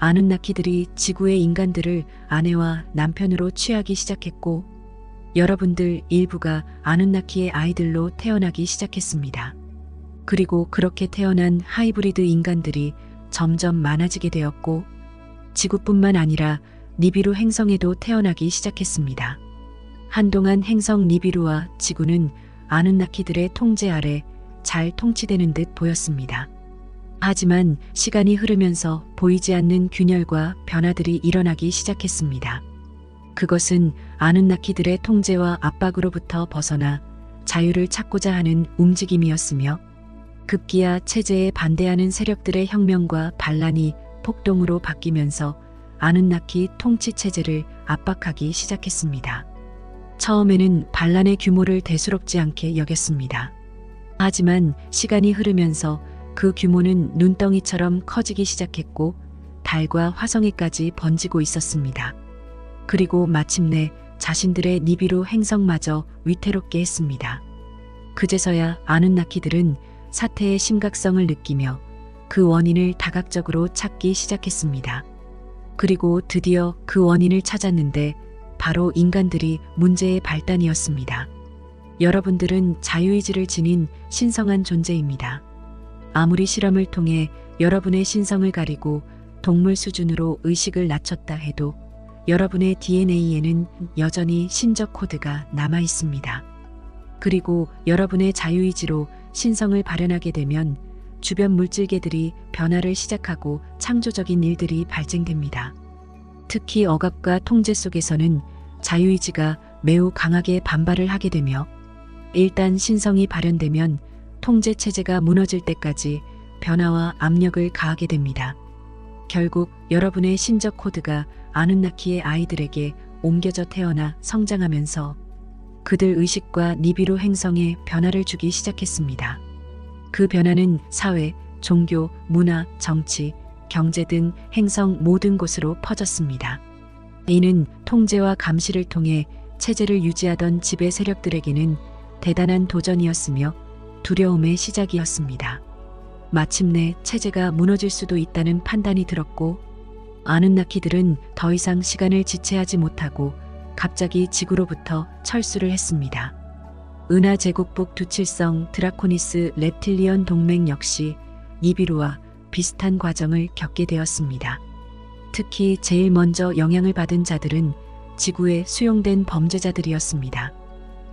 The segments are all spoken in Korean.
아누나키들이 지구의 인간들을 아내와 남편으로 취하기 시작했고, 여러분들 일부가 아누나키의 아이들로 태어나기 시작했습니다. 그리고 그렇게 태어난 하이브리드 인간들이 점점 많아지게 되었고, 지구뿐만 아니라 니비루 행성에도 태어나기 시작했습니다. 한동안 행성 니비루와 지구는 아누나키들의 통제 아래 잘 통치되는 듯 보였습니다. 하지만 시간이 흐르면서 보이지 않는 균열과 변화들이 일어나기 시작했습니다. 그것은 아누나키들의 통제와 압박으로부터 벗어나 자유를 찾고자 하는 움직임이었으며, 급기야 체제에 반대하는 세력들의 혁명과 반란이 폭동으로 바뀌면서 아누나키 통치 체제를 압박하기 시작했습니다. 처음에는 반란의 규모를 대수롭지 않게 여겼습니다. 하지만 시간이 흐르면서 그 규모는 눈덩이처럼 커지기 시작했고, 달과 화성에까지 번지고 있었습니다. 그리고 마침내 자신들의 니비루 행성마저 위태롭게 했습니다. 그제서야 아누나키들은 사태의 심각성을 느끼며 그 원인을 다각적으로 찾기 시작했습니다. 그리고 드디어 그 원인을 찾았는데 바로 인간들이 문제의 발단이었습니다. 여러분들은 자유의지를 지닌 신성한 존재입니다. 아무리 실험을 통해 여러분의 신성을 가리고 동물 수준으로 의식을 낮췄다 해도 여러분의 DNA에는 여전히 신적 코드가 남아 있습니다. 그리고 여러분의 자유의지로 신성을 발현하게 되면 주변 물질계들이 변화를 시작하고 창조적인 일들이 발생됩니다. 특히 억압과 통제 속에서는 자유의지가 매우 강하게 반발을 하게 되며, 일단 신성이 발현되면 통제 체제가 무너질 때까지 변화와 압력을 가하게 됩니다. 결국 여러분의 신적 코드가 아누나키의 아이들에게 옮겨져 태어나 성장하면서 그들 의식과 니비루 행성에 변화를 주기 시작했습니다. 그 변화는 사회, 종교, 문화, 정치, 경제 등 행성 모든 곳으로 퍼졌습니다. 이는 통제와 감시를 통해 체제를 유지하던 지배 세력들에게는 대단한 도전이었으며 두려움의 시작이었습니다. 마침내 체제가 무너질 수도 있다는 판단이 들었고, 아누나키들은 더 이상 시간을 지체하지 못하고 갑자기 지구로부터 철수를 했습니다. 은하 제국북 두칠성 드라코니스 렙틸리언 동맹 역시 니비루와 비슷한 과정을 겪게 되었습니다. 특히 제일 먼저 영향을 받은 자들은 지구에 수용된 범죄자들이었습니다.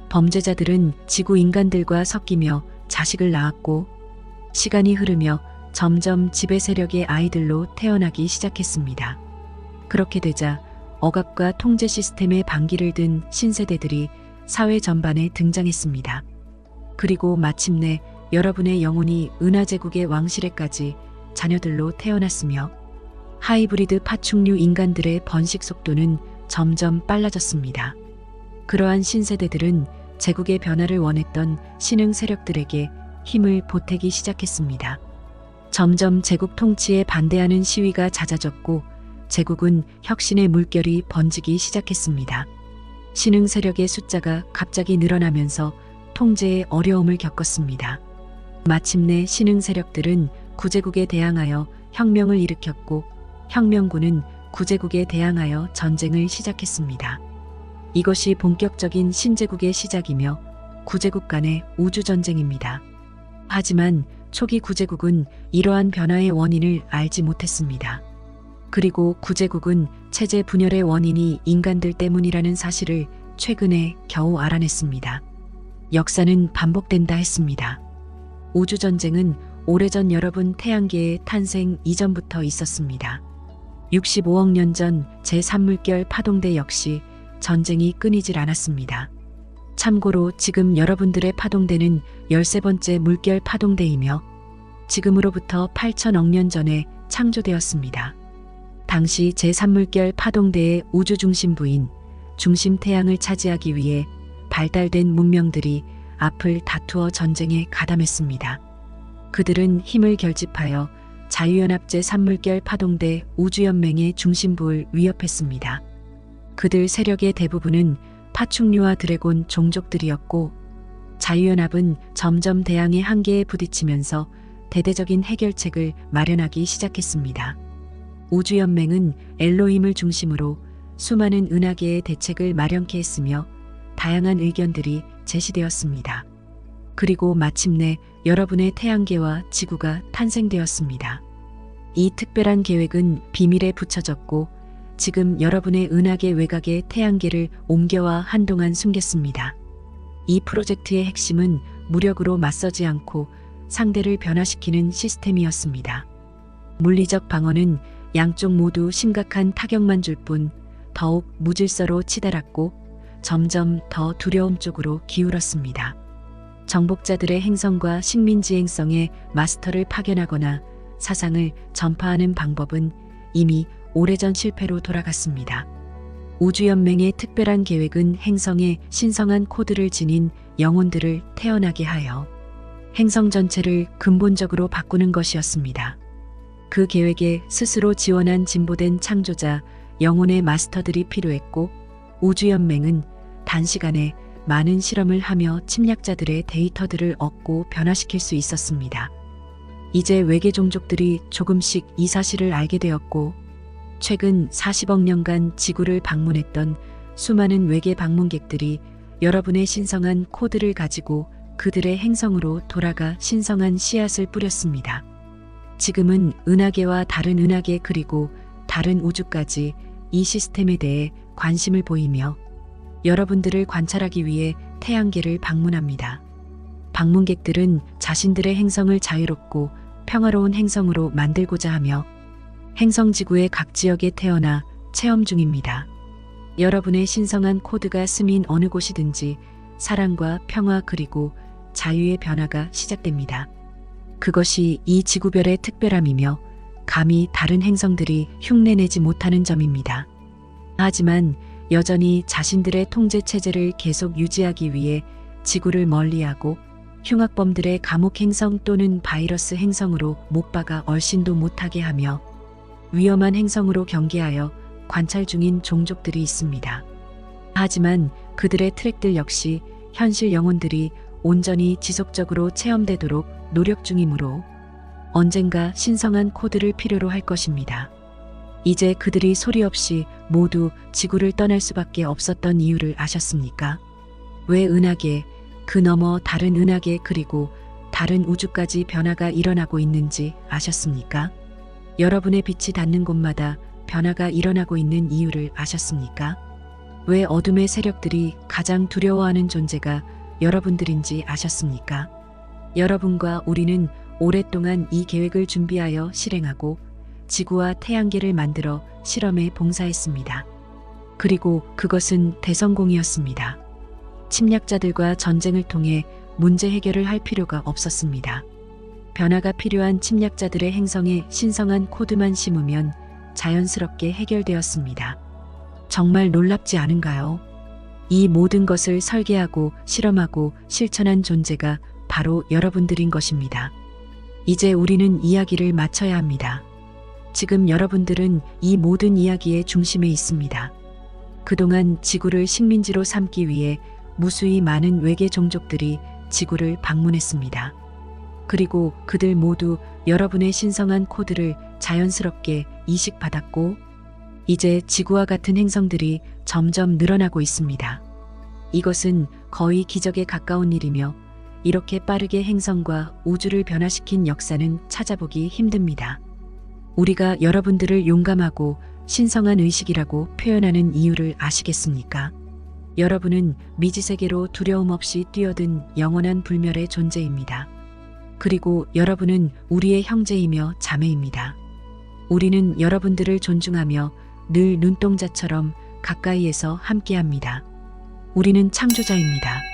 범죄자들은 지구 인간들과 섞이며 자식을 낳았고, 시간이 흐르며 점점 지배 세력의 아이들로 태어나기 시작했습니다. 그렇게 되자 억압과 통제 시스템의 반기를 든 신세대들이 사회 전반에 등장했습니다. 그리고 마침내 여러분의 영혼이 은하제국의 왕실에까지 자녀들로 태어났으며, 하이브리드 파충류 인간들의 번식 속도는 점점 빨라졌습니다. 그러한 신세대들은 제국의 변화를 원했던 신흥 세력들에게 힘을 보태기 시작했습니다. 점점 제국 통치에 반대하는 시위가 잦아졌고, 제국은 혁신의 물결이 번지기 시작했습니다. 신흥 세력의 숫자가 갑자기 늘어나면서 통제에 어려움을 겪었습니다. 마침내 신흥 세력들은 구제국에 대항하여 혁명을 일으켰고, 혁명군은 구제국에 대항하여 전쟁을 시작했습니다. 이것이 본격적인 신제국의 시작이며 구제국 간의 우주전쟁입니다. 하지만 초기 구제국은 이러한 변화의 원인을 알지 못했습니다. 그리고 구제국은 체제 분열의 원인이 인간들 때문이라는 사실을 최근에 겨우 알아냈습니다. 역사는 반복된다 했습니다. 우주전쟁은 오래전 여러분 태양계의 탄생 이전부터 있었습니다. 65억 년 전 제3물결 파동대 역시 전쟁이 끊이질 않았습니다. 참고로 지금 여러분들의 파동대는 13번째 물결 파동대이며 지금으로부터 8천억 년 전에 창조되었습니다. 당시 제3물결 파동대의 우주 중심부인 중심 태양을 차지하기 위해 발달된 문명들이 앞을 다투어 전쟁에 가담했습니다. 그들은 힘을 결집하여 자유연합 제3물결 파동대 우주연맹의 중심부를 위협했습니다. 그들 세력의 대부분은 파충류와 드래곤 종족들이었고, 자유연합은 점점 대항의 한계에 부딪히면서 대대적인 해결책을 마련하기 시작했습니다. 우주연맹은 엘로힘을 중심으로 수많은 은하계의 대책을 마련케 했으며 다양한 의견들이 제시되었습니다. 그리고 마침내 여러분의 태양계와 지구가 탄생되었습니다. 이 특별한 계획은 비밀에 붙여졌고 지금 여러분의 은하계 외곽의 태양계를 옮겨와 한동안 숨겼습니다. 이 프로젝트의 핵심은 무력으로 맞서지 않고 상대를 변화시키는 시스템이었습니다. 물리적 방어는 양쪽 모두 심각한 타격만 줄 뿐 더욱 무질서로 치달았고 점점 더 두려움 쪽으로 기울었습니다. 정복자들의 행성과 식민지행성의 마스터를 파견하거나 사상을 전파하는 방법은 이미 오래전 실패로 돌아갔습니다. 우주연맹의 특별한 계획은 행성에 신성한 코드를 지닌 영혼들을 태어나게 하여 행성 전체를 근본적으로 바꾸는 것이었습니다. 그 계획에 스스로 지원한 진보된 창조자, 영혼의 마스터들이 필요했고 우주연맹은 단시간에 많은 실험을 하며 침략자들의 데이터들을 얻고 변화시킬 수 있었습니다. 이제 외계 종족들이 조금씩 이 사실을 알게 되었고 최근 40억 년간 지구를 방문했던 수많은 외계 방문객들이 여러분의 신성한 코드를 가지고 그들의 행성으로 돌아가 신성한 씨앗을 뿌렸습니다. 지금은 은하계와 다른 은하계 그리고 다른 우주까지 이 시스템에 대해 관심을 보이며 여러분들을 관찰하기 위해 태양계를 방문합니다. 방문객들은 자신들의 행성을 자유롭고 평화로운 행성으로 만들고자 하며 행성 지구의 각 지역에 태어나 체험 중입니다. 여러분의 신성한 코드가 스민 어느 곳이든지 사랑과 평화 그리고 자유의 변화가 시작됩니다. 그것이 이 지구별의 특별함이며 감히 다른 행성들이 흉내내지 못하는 점입니다. 하지만 여전히 자신들의 통제 체제를 계속 유지하기 위해 지구를 멀리하고 흉악범들의 감옥 행성 또는 바이러스 행성으로 못 박아 얼씬도 못하게 하며 위험한 행성으로 경계하여 관찰 중인 종족들이 있습니다. 하지만 그들의 트랙들 역시 현실 영혼들이 온전히 지속적으로 체험되도록 노력 중이므로 언젠가 신성한 코드를 필요로 할 것입니다. 이제 그들이 소리 없이 모두 지구를 떠날 수밖에 없었던 이유를 아셨습니까? 왜 은하계, 그 너머 다른 은하계 그리고 다른 우주까지 변화가 일어나고 있는지 아셨습니까? 여러분의 빛이 닿는 곳마다 변화가 일어나고 있는 이유를 아셨습니까? 왜 어둠의 세력들이 가장 두려워하는 존재가 여러분들인지 아셨습니까? 여러분과 우리는 오랫동안 이 계획을 준비하여 실행하고 지구와 태양계를 만들어 실험에 봉사했습니다. 그리고 그것은 대성공이었습니다. 침략자들과 전쟁을 통해 문제 해결을 할 필요가 없었습니다. 변화가 필요한 침략자들의 행성에 신성한 코드만 심으면 자연스럽게 해결되었습니다. 정말 놀랍지 않은가요? 이 모든 것을 설계하고 실험하고 실천한 존재가 바로 여러분들인 것입니다. 이제 우리는 이야기를 마쳐야 합니다. 지금 여러분들은 이 모든 이야기의 중심에 있습니다. 그동안 지구를 식민지로 삼기 위해 무수히 많은 외계 종족들이 지구를 방문했습니다. 그리고 그들 모두 여러분의 신성한 코드를 자연스럽게 이식받았고 이제 지구와 같은 행성들이 점점 늘어나고 있습니다. 이것은 거의 기적에 가까운 일이며 이렇게 빠르게 행성과 우주를 변화시킨 역사는 찾아보기 힘듭니다. 우리가 여러분들을 용감하고 신성한 의식이라고 표현하는 이유를 아시겠습니까? 여러분은 미지세계로 두려움 없이 뛰어든 영원한 불멸의 존재입니다. 그리고 여러분은 우리의 형제이며 자매입니다. 우리는 여러분들을 존중하며 늘 눈동자처럼 가까이에서 함께합니다. 우리는 창조자입니다.